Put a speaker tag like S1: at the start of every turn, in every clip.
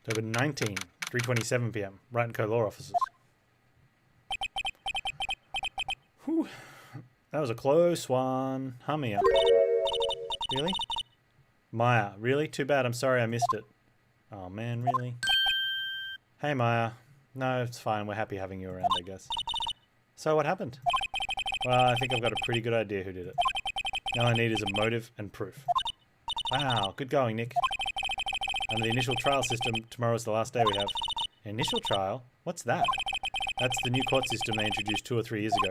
S1: October 19, 3:27 p.m. Wright and Co. Law Offices. Whew. That was a close one. Humia. Really? Maya. Really? Too bad. I'm sorry I missed it. Oh, man. Really? Hey, Maya. No, it's fine. We're happy having you around, I guess. So what happened? Well, I think I've got a pretty good idea who did it. All I need is a motive and proof. Wow. Good going, Nick. Under the initial trial system, tomorrow is the last day we have. Initial trial? What's that? That's the new court system they introduced 2 or 3 years ago.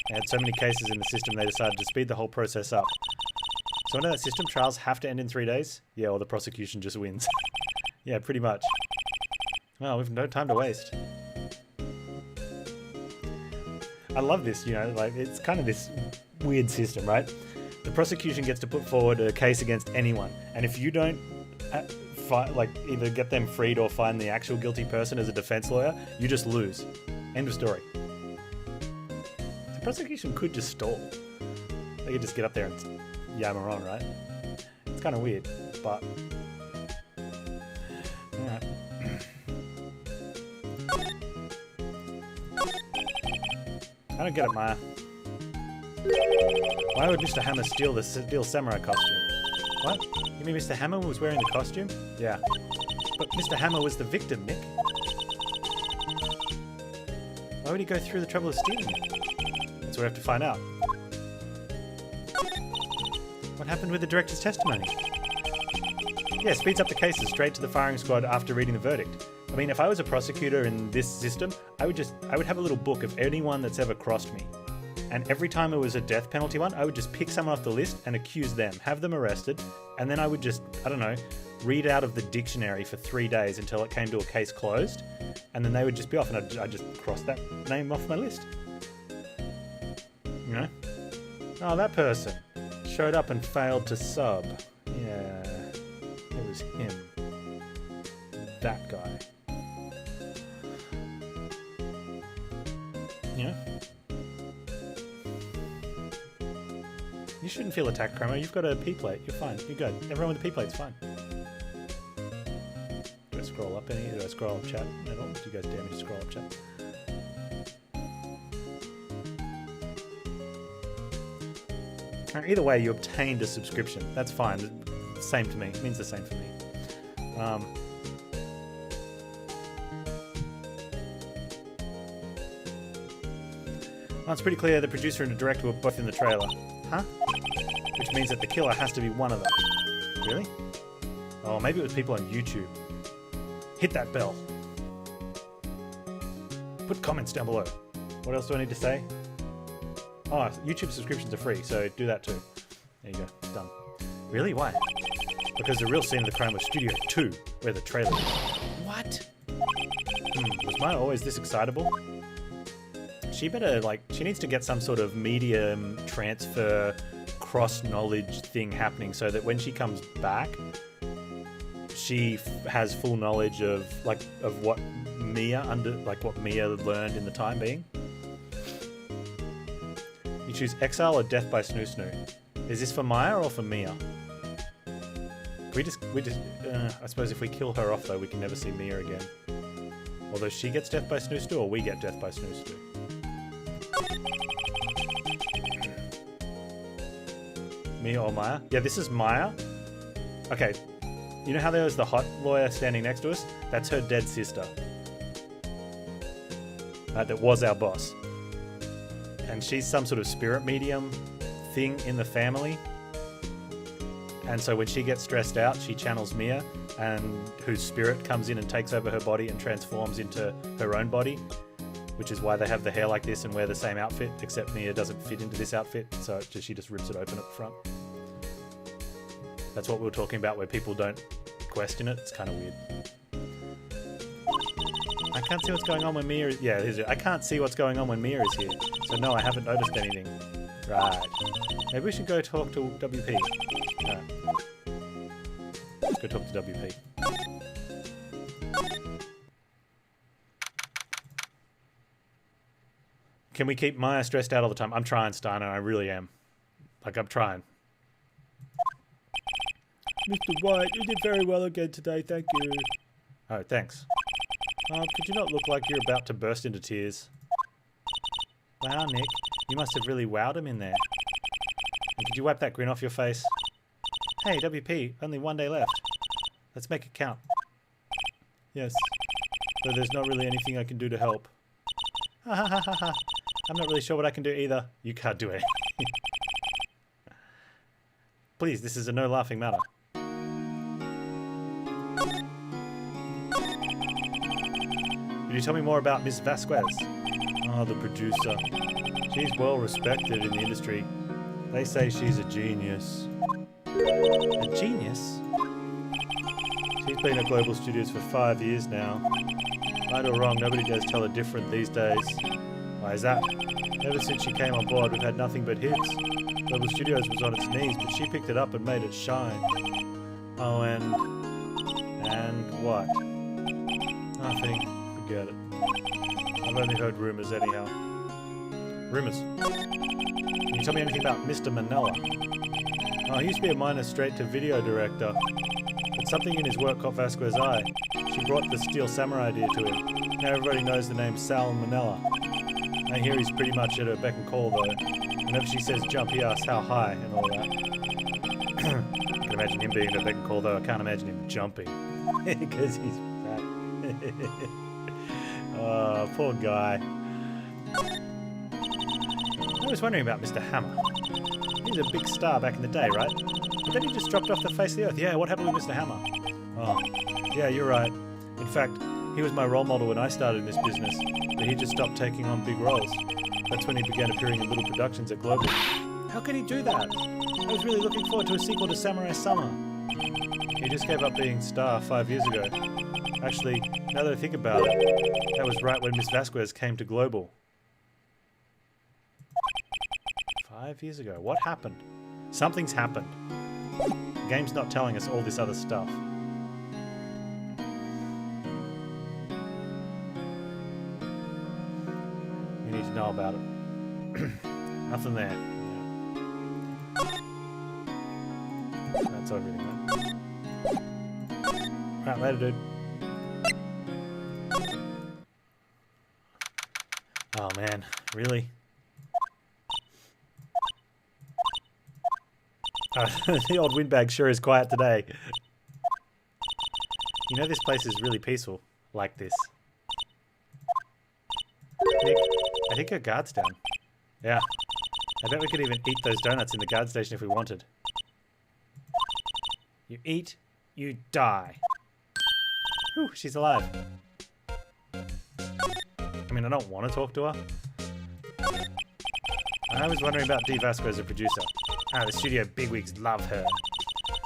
S1: They had so many cases in the system they decided to speed the whole process up. So under that system, trials have to end in 3 days? Yeah, or the prosecution just wins. Yeah, pretty much. Well, we've no time to waste. I love this, you know, like, it's kind of this weird system, right? The prosecution gets to put forward a case against anyone, and if you don't either get them freed or find the actual guilty person as a defense lawyer, you just lose. End of story. The prosecution could just stall. They could just get up there and yammer on, right? It's kind of weird, but... Alright. I don't get it, Maya. Why would Mr. Hammer steal the steel samurai costume? What? You mean Mr. Hammer was wearing the costume? Yeah. But Mr. Hammer was the victim, Nick. Why would he go through the trouble of stealing it? That's what we have to find out. What happened with the director's testimony? Yeah, speeds up the cases straight to the firing squad after reading the verdict. I mean, if I was a prosecutor in this system, I would have a little book of anyone that's ever crossed me. And every time it was a death penalty one, I would just pick someone off the list and accuse them, have them arrested, and then I would just, I don't know, read out of the dictionary for 3 days until it came to a case closed, and then they would just be off, and I'd just cross that name off my list. You know? Oh, that person showed up and failed to sub. Yeah, it was him. That guy. You know? You shouldn't feel attacked, Cromer. You've got a P plate. You're fine. You're good. Everyone with a P plate's fine. Do I scroll up any? Do I scroll up chat at all? Do you guys dare me to scroll up chat? Either way, you obtained a subscription. That's fine. Same to me. It means the same for me. Well, it's pretty clear the producer and the director were both in the trailer. Huh? Which means that the killer has to be one of them. Really? Oh, maybe it was people on YouTube. Hit that bell. Put comments down below. What else do I need to say? Oh, YouTube subscriptions are free, so do that too. There you go. Done. Really? Why? Because the real scene of the crime was Studio 2, where the trailer is. What? Was Maya always this excitable? She better, she needs to get some sort of medium transfer cross-knowledge thing happening so that when she comes back, she has full knowledge of what Mia what Mia learned in the time being. You choose exile or death by Snoo Snoo. Is this for Maya or for Mia? I suppose if we kill her off though, we can never see Mia again. Although she gets death by Snoo Snoo or we get death by Snoo Snoo. Mia or Maya? Yeah, this is Maya. Okay, you know how there was the hot lawyer standing next to us? That's her dead sister. That was our boss. And she's some sort of spirit medium thing in the family. And so when she gets stressed out, she channels Mia, and whose spirit comes in and takes over her body and transforms into her own body. Which is why they have the hair like this and wear the same outfit, except Mia doesn't fit into this outfit, so she just rips it open at the front. That's what we were talking about, where people don't question it. It's kind of weird. I can't see what's going on when Mia is... Yeah, I can't see what's going on when Mia is here. So no, I haven't noticed anything. Right. Maybe we should go talk to WP. No. Let's go talk to WP. Can we keep Maya stressed out all the time? I'm trying, Steiner. I really am. I'm trying. Mr. White, you did very well again today. Thank you. Oh, thanks. Could you not look like you're about to burst into tears? Wow, Nick. You must have really wowed him in there. And could you wipe that grin off your face? Hey, WP, only 1 day left. Let's make it count. Yes. Though there's not really anything I can do to help. Ha ha ha ha ha. I'm not really sure what I can do either. You can't do it. Please, this is a no laughing matter. Could you tell me more about Miss Vasquez? Oh, the producer. She's well respected in the industry. They say she's a genius. A genius? She's been at Global Studios for 5 years now. Right or wrong, nobody does tell her different these days. Why is that? Ever since she came on board, we've had nothing but hits. Global Studios was on its knees, but she picked it up and made it shine. Oh, and what? Nothing. Forget it. I've only heard rumours anyhow. Rumours? Can you tell me anything about Mr. Manella? Oh, he used to be a minor straight-to-video director. But something in his work caught Vasquez's eye. She brought the Steel Samurai idea to him. Now everybody knows the name Sal Manella. I hear he's pretty much at her beck and call, though. Whenever she says jump, he asks how high and all that. I can imagine him being at her beck and call, though I can't imagine him jumping. Because he's fat. Oh, poor guy. I was wondering about Mr. Hammer. He was a big star back in the day, right? But then he just dropped off the face of the earth. Yeah, what happened with Mr. Hammer? Oh, yeah, you're right. In fact, he was my role model when I started in this business, but he just stopped taking on big roles. That's when he began appearing in little productions at Global. How could he do that? I was really looking forward to a sequel to Samurai Summer. He just gave up being star 5 years ago. Actually, now that I think about it, that was right when Miss Vasquez came to Global. 5 years ago. What happened? Something's happened. The game's not telling us all this other stuff. We need to know about it. Nothing there. Yeah. That's everything, right? Right, later, dude. Oh man, really? The old windbag sure is quiet today. You know this place is really peaceful, like this. Nick, I think our guard's down. Yeah. I bet we could even eat those donuts in the guard station if we wanted. You eat, you die. Whew, she's alive. I mean, I don't want to talk to her. I was wondering about Dee Vasquez as a producer. The studio bigwigs love her.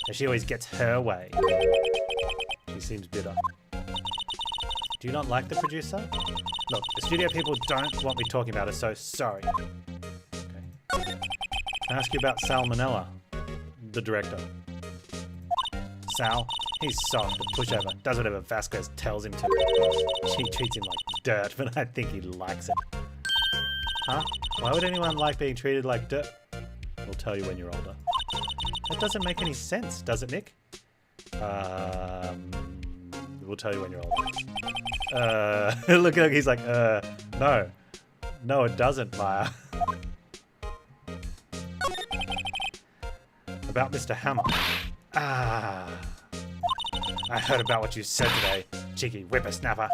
S1: And she always gets her way. She seems bitter. Do you not like the producer? Look, the studio people don't want me talking about her, so sorry. Okay. Can I ask you about Sal Manella, the director? Sal? He's soft, a pushover, does whatever Vasquez tells him to. She treats him like dirt, but I think he likes it. Huh? Why would anyone like being treated like dirt? We'll tell you when you're older. That doesn't make any sense, does it, Nick? We'll tell you when you're older. Look at him, he's like, no. No, it doesn't, Maya. About Mr. Hammer. I heard about what you said today, cheeky whippersnapper.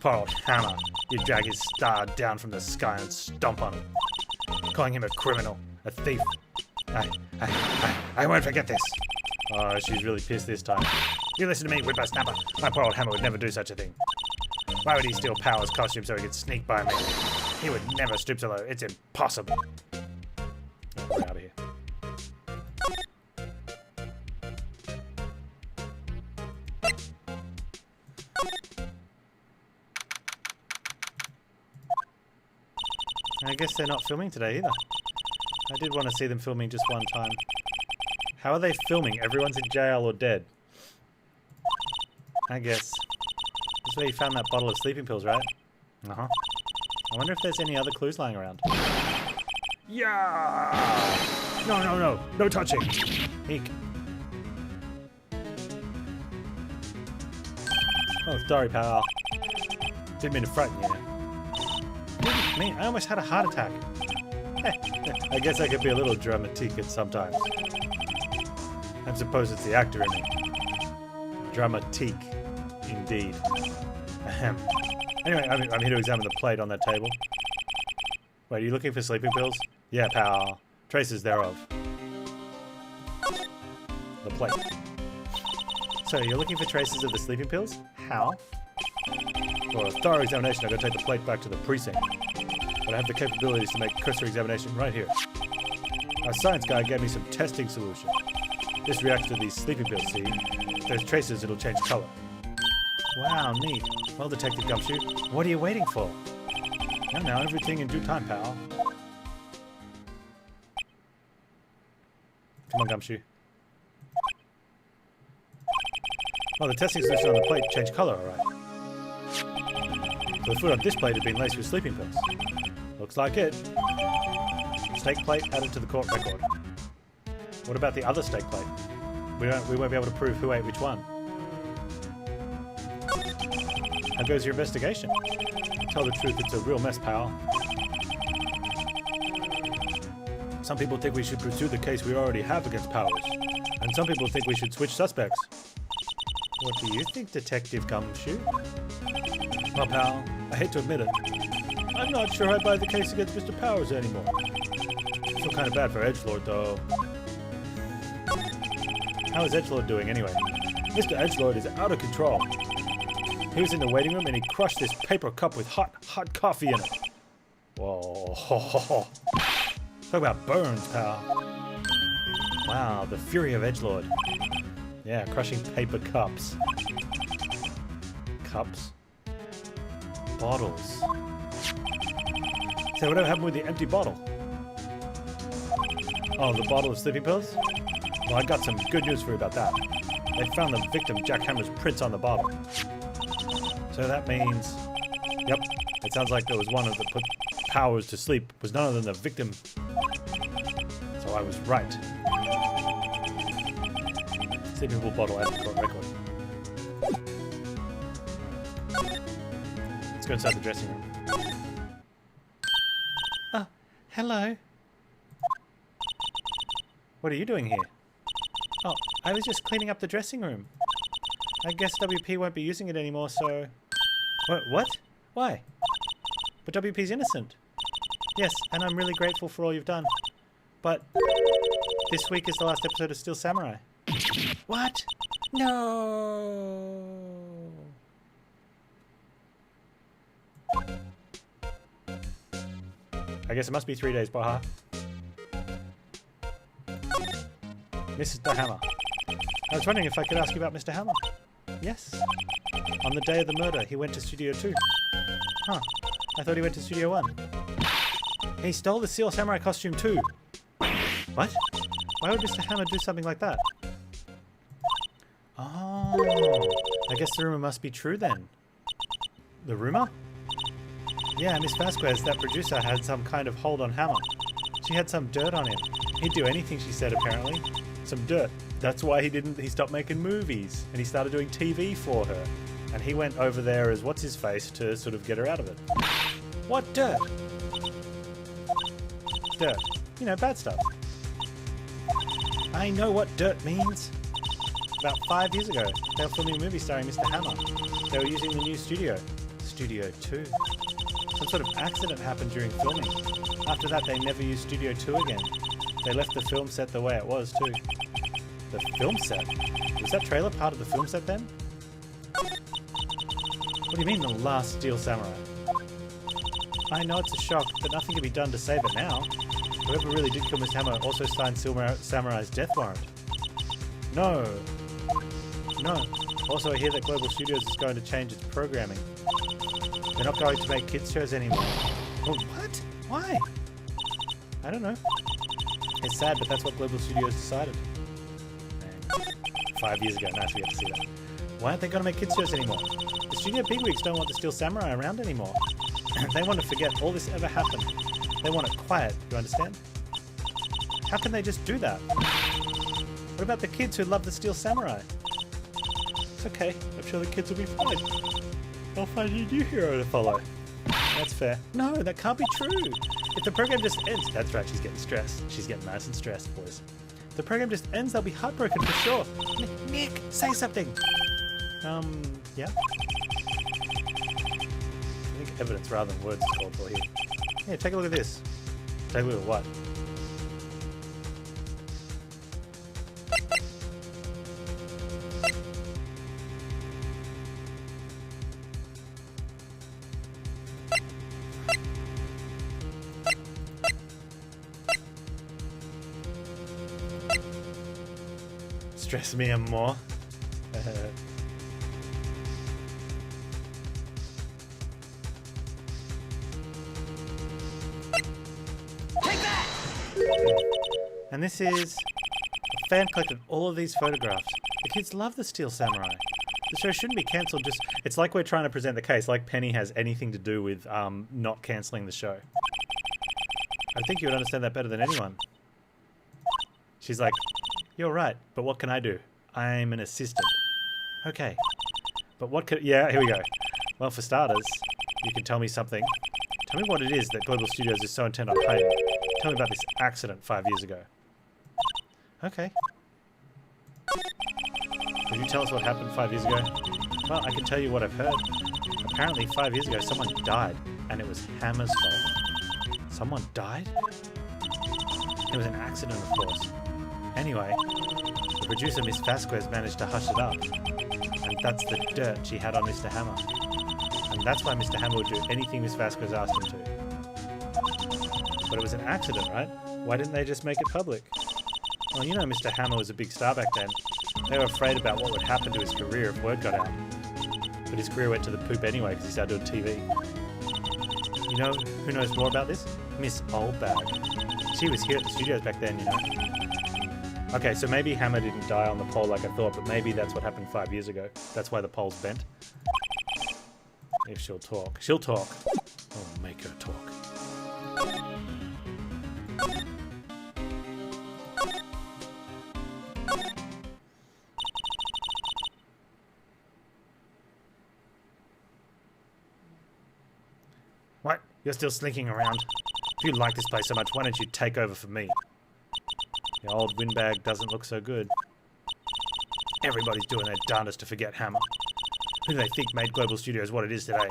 S1: Poor old Hammer. You drag his star down from the sky and stomp on him. Calling him a criminal, a thief. I won't forget this. Oh, she's really pissed this time. You listen to me, whippersnapper. My poor old Hammer would never do such a thing. Why would he steal Power's costume so he could sneak by me? He would never stoop so low. It's impossible. Oh, we're out of here. I guess they're not filming today either. I did want to see them filming just one time. How are they filming? Everyone's in jail or dead. I guess. This is where you found that bottle of sleeping pills, right? Uh-huh. I wonder if there's any other clues lying around. Yeah! No. No touching. Eek. Oh, sorry, pal. Didn't mean to frighten you. Man, I almost had a heart attack. I guess I could be a little dramatique at sometimes. I suppose it's the actor in me. Dramatique, indeed. Ahem. Anyway, I'm here to examine the plate on that table. Wait, are you looking for sleeping pills? Yeah, pal. Traces thereof. The plate. So, you're looking for traces of the sleeping pills? How? For a thorough examination, I've got to take the plate back to the precinct. But I have the capabilities to make cursory examination right here. Our science guy gave me some testing solution. This reacts to these sleeping pills, see? If there's traces, it'll change color. Wow, neat. Well, Detective Gumshoe, what are you waiting for? Now, everything in due time, pal. Come on, Gumshoe. Well, the testing solution on the plate changed color, alright. So the food on this plate had been laced with sleeping pills. Looks like it. Steak plate added to the court record. What about the other steak plate? We won't be able to prove who ate which one. How goes your investigation? To tell the truth, it's a real mess, pal. Some people think we should pursue the case we already have against Powers, and some people think we should switch suspects. What do you think, Detective Gumshoe? Well, pal, I hate to admit it. I'm not sure I buy the case against Mr. Powers anymore. I feel kind of bad for Edgelord, though. How is Edgelord doing, anyway? Mr. Edgelord is out of control. He was in the waiting room and he crushed this paper cup with hot coffee in it. Whoa. Talk about burns, pal. Wow, the fury of Edgelord. Yeah, crushing paper cups. Cups? Bottles. So whatever happened with the empty bottle? Oh, the bottle of sleeping pills? Well, I got some good news for you about that. They found the victim Jack Hammer's prints on the bottle. So that means... Yep, it sounds like there was one of the put Powers to sleep was none other than the victim. So I was right. Sleeping pill bottle added to court record. Let's go inside the dressing room. Oh, hello. What are you doing here? Oh, I was just cleaning up the dressing room. I guess WP won't be using it anymore, so... What? Why? But WP's innocent. Yes, and I'm really grateful for all you've done. But this week is the last episode of Steel Samurai. What? No. I guess it must be 3 days, Baha. Mr. Hammer. I was wondering if I could ask you about Mr. Hammer. Yes. On the day of the murder, he went to Studio 2. Huh. I thought he went to Studio 1. He stole the Steel Samurai costume too. What? Why would Mr. Hammer do something like that? Oh. I guess the rumor must be true then. The rumor? Yeah, Miss Vasquez, that producer, had some kind of hold on Hammer. She had some dirt on him. He'd do anything, she said, apparently. Some dirt. That's why he stopped making movies and he started doing TV for her. And he went over there as what's-his-face to sort of get her out of it. What dirt? Dirt. You know, bad stuff. I know what dirt means. About 5 years ago, they were filming a movie starring Mr. Hammer. They were using the new studio. Studio 2. Some sort of accident happened during filming. After that, they never used Studio 2 again. They left the film set the way it was, too. The film set? Was that trailer part of the film set then? What do you mean, the last Steel Samurai? I know it's a shock, but nothing can be done to save it now. Whoever really did kill Miss Hammer also signed Steel Samurai's death warrant. No. No. Also, I hear that Global Studios is going to change its programming. They're not going to make kids shows anymore. Oh, what? Why? I don't know. It's sad, but that's what Global Studios decided. Man. 5 years ago, nice we get to see that. Why aren't they going to make kids shows anymore? The studio bigwigs don't want the Steel Samurai around anymore. They want to forget all this ever happened. They want it quiet, you understand? How can they just do that? What about the kids who love the Steel Samurai? It's okay. I'm sure the kids will be fine. I'll find a new hero to follow. That's fair. No, that can't be true. If the program just ends... That's right, she's getting stressed. She's getting nice and stressed, boys. If the program just ends, they'll be heartbroken for sure. Nick, say something. Yeah? I think evidence rather than words is called for here. Yeah, take a look at this. Take a look at what? Stress me and more.
S2: Take that!
S1: And this is a fan collected all of these photographs. The kids love the Steel Samurai. The show shouldn't be cancelled. Just it's like we're trying to present the case, like Penny has anything to do with not cancelling the show. I think you would understand that better than anyone. She's like, you're right, but what can I do? I'm an assistant. Okay. But what could... Yeah, here we go. Well, for starters, you can tell me something. Tell me what it is that Global Studios is so intent on hiding. Tell me about this accident 5 years ago. Okay. Could you tell us what happened 5 years ago? Well, I can tell you what I've heard. Apparently 5 years ago someone died, and it was Hammer's fault. Someone died? It was an accident, of course. Anyway, the producer, Miss Vasquez, managed to hush it up. And that's the dirt she had on Mr. Hammer. And that's why Mr. Hammer would do anything Miss Vasquez asked him to. But it was an accident, right? Why didn't they just make it public? Well, you know Mr. Hammer was a big star back then. They were afraid about what would happen to his career if word got out. But his career went to the poop anyway because he started doing TV. You know who knows more about this? Miss Oldbag. She was here at the studios back then, you know. Okay, so maybe Hammer didn't die on the pole like I thought, but maybe that's what happened 5 years ago. That's why the pole's bent. If she'll talk. She'll talk. I'll make her talk. What? You're still slinking around? If you like this place so much, why don't you take over for me? The old windbag doesn't look so good. Everybody's doing their darndest to forget Hammer. Who do they think made Global Studios what it is today?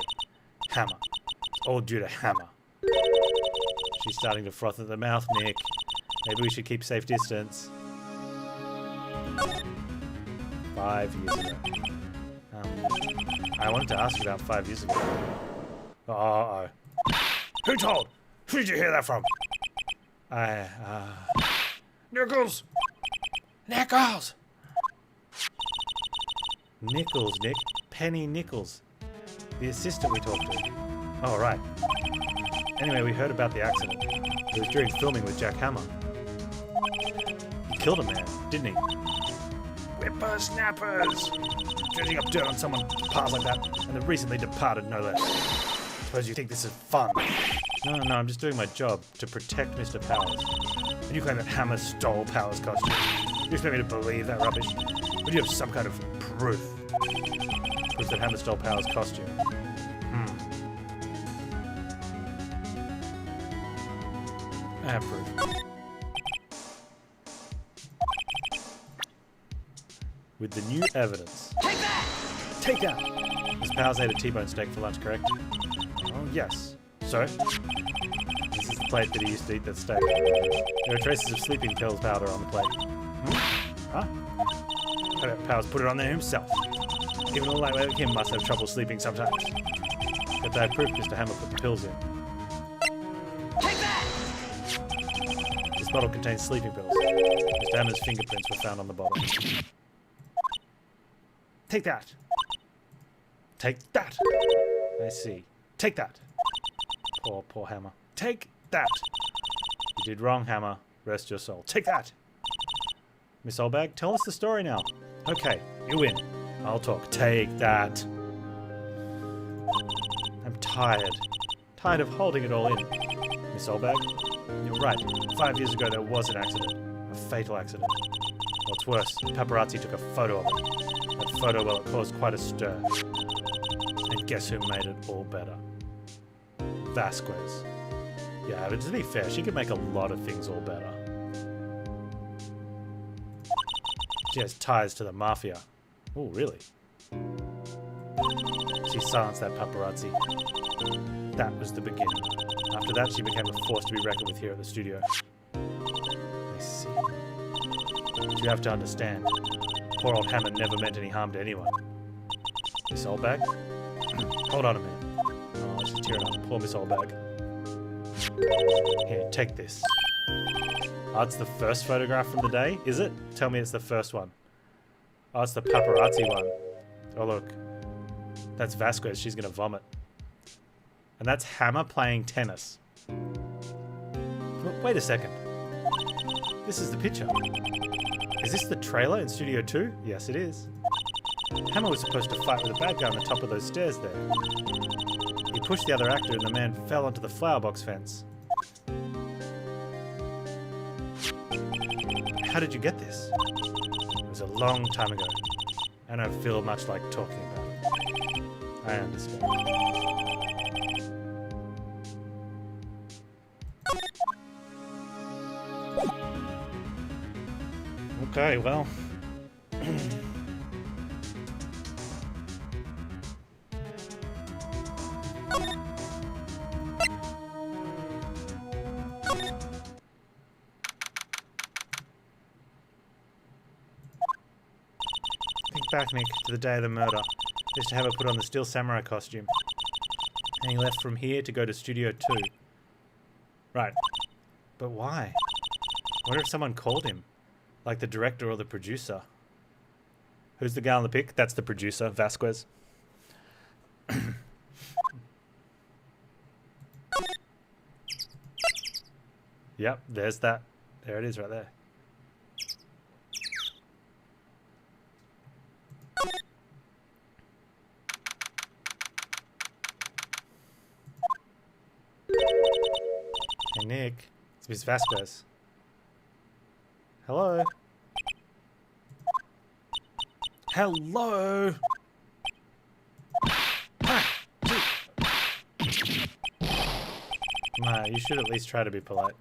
S1: Hammer. It's all due to Hammer. She's starting to froth at the mouth, Nick. Maybe we should keep safe distance. 5 years ago. I wanted to ask you about 5 years ago. Uh-oh. Who told? Who did you hear that from? Nichols! Nichols! Nichols, Nick. Penny Nichols. The assistant we talked to. Oh, right. Anyway, we heard about the accident. It was during filming with Jack Hammer. He killed a man, didn't he? Whippersnappers! Dredging up dirt on someone's past like that, and the recently departed, no less. Suppose you think this is fun. No, I'm just doing my job to protect Mr. Powers. And you claim that Hammer stole Powers' costume. You expect me to believe that rubbish? Would you have some kind of proof? Proof that Hammer stole Powers' costume? I have proof. With the new evidence.
S2: Take that!
S1: Take that! Miss Powers ate a T-bone steak for lunch, correct? Oh, yes. So? This is the plate that he used to eat that steak. There are traces of sleeping pills powder on the plate. Huh? I bet Powers put it on there himself. Even a lightweight like him must have trouble sleeping sometimes. But I have proof Mr. Hammer put the pills in.
S2: Take that!
S1: This bottle contains sleeping pills. Mr. Hammer's fingerprints were found on the bottle. Take that! Take that! I see. Take that! Poor Hammer. Take that! You did wrong, Hammer. Rest your soul. Take that! Miss Oldbag, tell us the story now. Okay, you win. I'll talk. Take that. I'm tired. Tired of holding it all in. Miss Oldbag, you're right. 5 years ago there was an accident. A fatal accident. What's worse, paparazzi took a photo of it. That photo, well, it caused quite a stir. And guess who made it all better? Vasquez. Yeah, but to be fair, she could make a lot of things all better. She has ties to the mafia. Oh, really? She silenced that paparazzi. That was the beginning. After that, she became a force to be reckoned with here at the studio. I see. But you have to understand, poor old Hammer never meant any harm to anyone. Miss Oldbag? Hold on a minute. Oh, she's tearing up. Poor Miss Oldbag. Here, take this. Oh, it's the first photograph from the day, is it? Tell me it's the first one. Oh, it's the paparazzi one. Oh, look. That's Vasquez. She's going to vomit. And that's Hammer playing tennis. Wait a second. This is the picture. Is this the trailer in Studio 2? Yes, it is. Hammer was supposed to fight with a bad guy on the top of those stairs there. He pushed the other actor and the man fell onto the flower box fence. How did you get this? It was a long time ago. I don't feel much like talking about it. I understand. Okay, well. Think back, Nick, to the day of the murder. Just to have her put on the Steel Samurai costume. And he left from here to go to Studio 2. Right. But why? I wonder if someone called him. Like the director or the producer. Who's the guy on the pic? That's the producer, Vasquez. Yep, there's that. There it is right there. Hey, Nick. It's Miss Vasquez. Hello? Hello? Nah, you should at least try to be polite.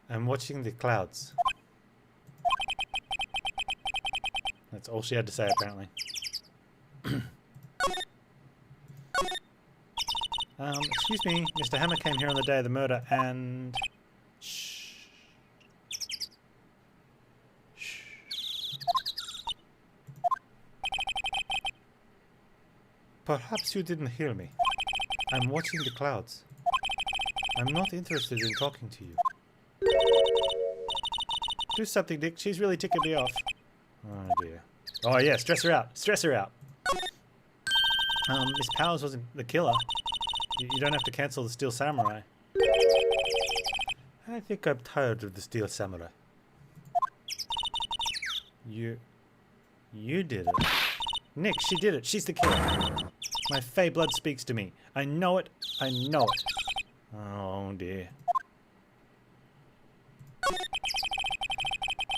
S1: I'm watching the clouds. That's all she had to say, apparently. Excuse me, Mr. Hammer came here on the day of the murder and... Shh. Shh. Perhaps you didn't hear me. I'm watching the clouds. I'm not interested in talking to you. Do something, Dick. She's really ticking me off. Oh, dear. Oh, yeah. Stress her out. Stress her out. Miss Powers wasn't the killer. You don't have to cancel the Steel Samurai. I think I'm tired of the Steel Samurai. You did it. Nick, she did it. She's the killer. My fey blood speaks to me. I know it. I know it. Oh, dear.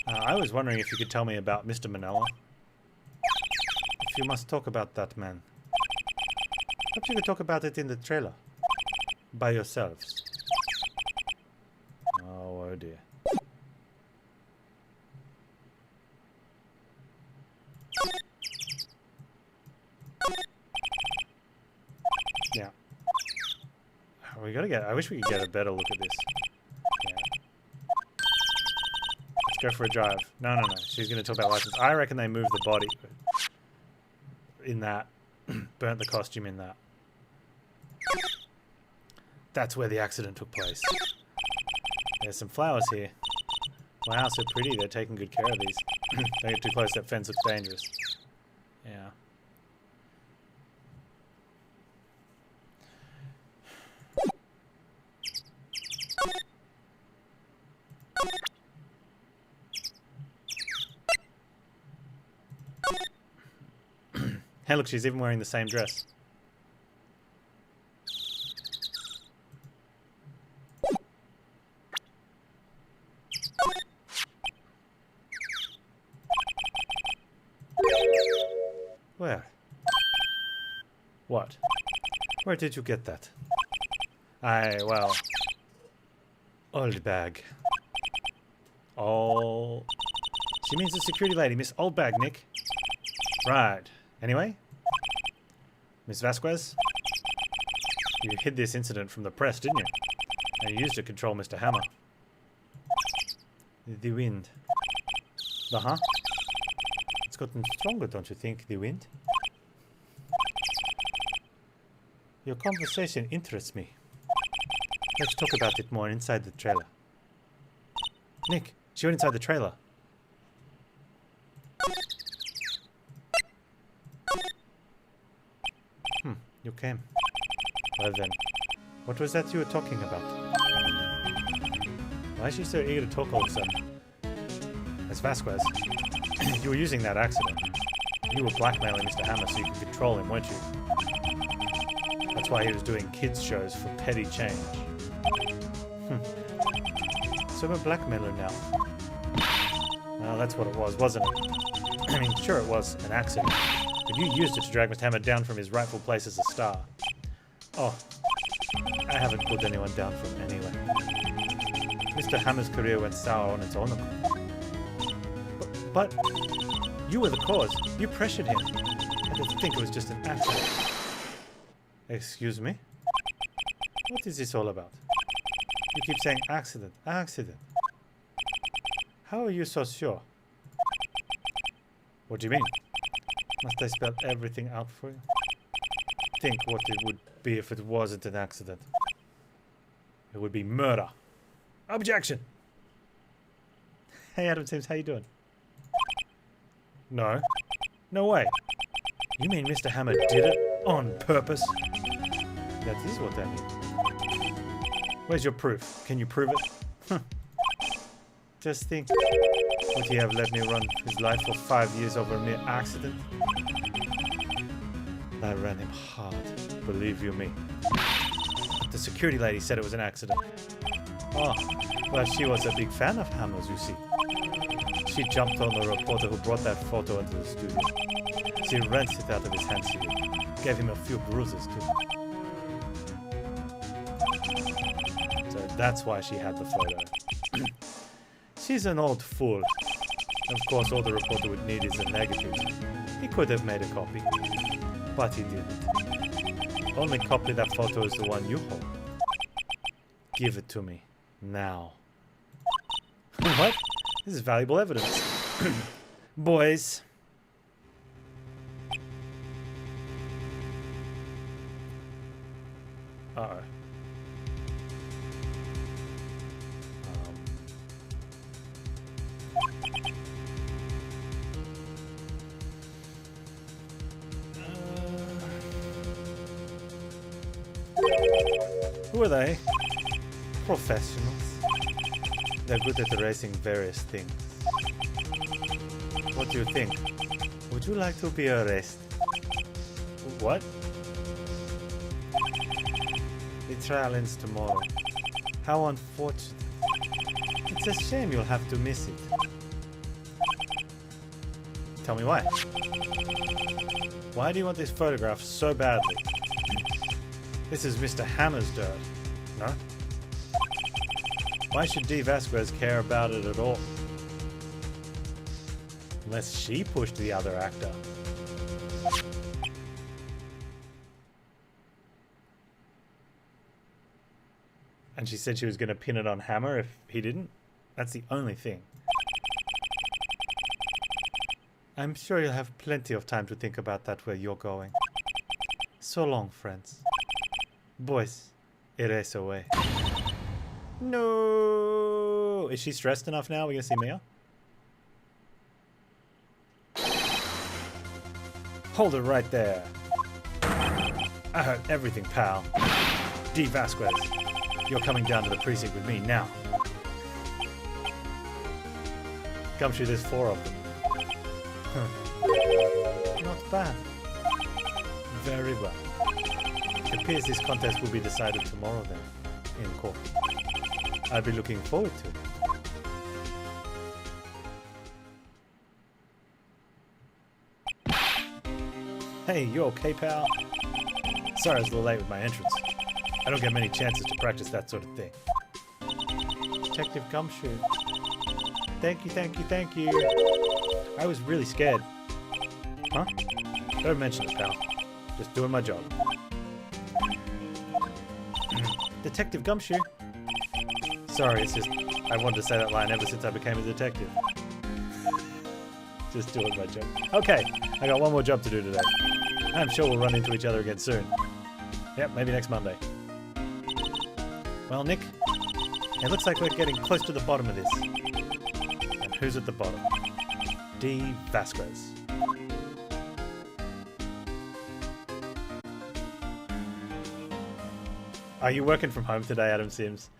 S1: I was wondering if you could tell me about Mr. Manella. If you must talk about that man. Perhaps you could talk about it in the trailer. By yourselves. Oh dear. Yeah. We gotta get... I wish we could get a better look at this. Yeah. Let's go for a drive. No. She's gonna talk about license. I reckon they moved the body in that. Burnt the costume in that. That's where the accident took place. There's some flowers here. Wow, so pretty. They're taking good care of these. Don't get too close. That fence looks dangerous. Yeah. Hey, look, she's even wearing the same dress. Where? What? Where did you get that? Well... Old bag. Oh... She means the security lady, Miss Old Bag, Nick. Right. Anyway? Miss Vasquez? You hid this incident from the press, didn't you? And you used to control Mr. Hammer. The wind. Uh-huh. It's gotten stronger, don't you think, the wind? Your conversation interests me. Let's talk about it more inside the trailer. Nick, she went inside the trailer. You came. Well then, what was that you were talking about? Why is she so eager to talk all of a sudden? As Vasquez, you were using that accident. You were blackmailing Mr. Hammer so you could control him, weren't you? That's why he was doing kids shows for petty change. So I'm a blackmailer now. Well, that's what it was, wasn't it? I mean, sure it was an accident. But you used it to drag Mr. Hammer down from his rightful place as a star. Oh, I haven't pulled anyone down from anywhere. Mr. Hammer's career went sour on its own accord. But you were the cause. You pressured him. I didn't think it was just an accident. Excuse me? What is this all about? You keep saying accident, accident. How are you so sure? What do you mean? Must I spell everything out for you? Think what it would be if it wasn't an accident. It would be murder. Objection! Hey Adam Sims, how you doing? No. No way. You mean Mr. Hammer did it on purpose? That is what I mean. Where's your proof? Can you prove it? Just think. Would he have let me run his life for 5 years over a mere accident? I ran him hard, believe you me. The security lady said it was an accident. Oh, well, she was a big fan of Hammer's, you see. She jumped on the reporter who brought that photo into the studio. She wrenched it out of his hands. Gave him a few bruises, too. So that's why she had the photo. She's an old fool. Of course, all the reporter would need is a negative. He could have made a copy, but he didn't. Only copy that photo is the one you hold. Give it to me, now. What? This is valuable evidence. Boys. Uh-oh. Who are they? Professionals. They're good at erasing various things. What do you think? Would you like to be erased? What? The trial ends tomorrow. How unfortunate. It's a shame you'll have to miss it. Tell me why. Why do you want this photograph so badly? This is Mr. Hammer's dirt, no? Why should D. Vasquez care about it at all? Unless she pushed the other actor. And she said she was going to pin it on Hammer if he didn't? That's the only thing. I'm sure you'll have plenty of time to think about that where you're going. So long, friends. Boys, erase away. No! Is she stressed enough now? We're gonna see Mia? Hold it right there. I heard everything, pal. D. Vasquez, you're coming down to the precinct with me now. Come shoot, there's 4 of them. Not bad. Very well. It appears this contest will be decided tomorrow then, in court. I'll be looking forward to it. Hey, you okay, pal? Sorry I was a little late with my entrance. I don't get many chances to practice that sort of thing. Detective Gumshoe. Thank you, thank you, thank you. I was really scared. Huh? Don't mention it, pal. Just doing my job. Detective Gumshoe. Sorry, it's just I wanted to say that line ever since I became a detective. Just doing my job. Okay, I got one more job to do today. I'm sure we'll run into each other again soon. Yep, maybe next Monday. Well, Nick, it looks like we're getting close to the bottom of this. And who's at the bottom? D. Vasquez. Are you working from home today, Adam Sims?